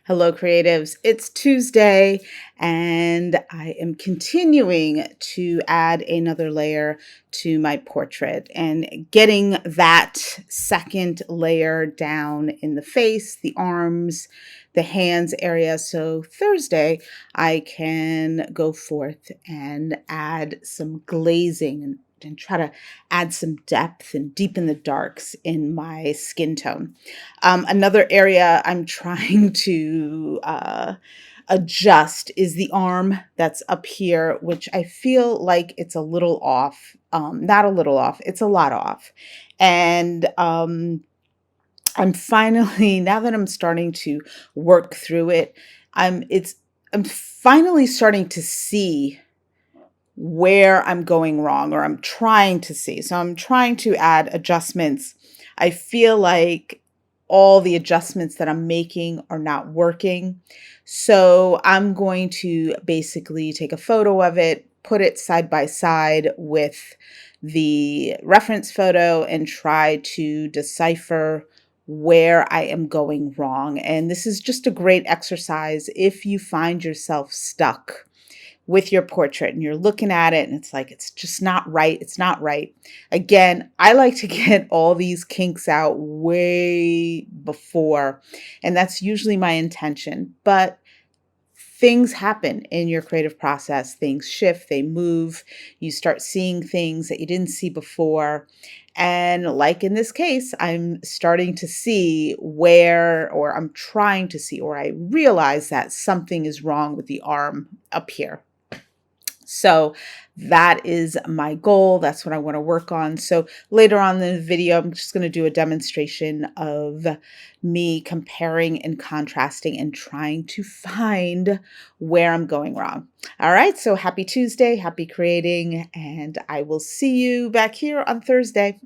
Hello, creatives. It's Tuesday, and I am continuing to add another layer to my portrait and getting that second layer down in the face, the arms, the hands area. So Thursday, I can go forth and add some glazing and try to add some depth and deepen the darks in my skin tone. Another area I'm trying to adjust is the arm that's up here, which I feel like it's a little off. Not a little off, it's a lot off. And I'm finally, now that I'm starting to work through it, I'm finally starting to see where I'm going wrong, or I'm trying to see. So I'm trying to add adjustments. I feel like all the adjustments that I'm making are not working. So I'm going to basically take a photo of it, put it side by side with the reference photo, and try to decipher where I am going wrong. And this is just a great exercise if you find yourself stuck with your portrait and you're looking at it and it's like it's just not right. It's not right. Again, I like to get all these kinks out way before, and that's usually my intention. But things happen in your creative process. Things shift, they move. You start seeing things that you didn't see before. And like in this case, I'm starting to see where, or I'm trying to see, or I realize that something is wrong with the arm up here. So that is my goal. That's what I want to work on. So later on in the video, I'm just going to do a demonstration of me comparing and contrasting and trying to find where I'm going wrong. All right. So happy Tuesday, happy creating, and I will see you back here on Thursday.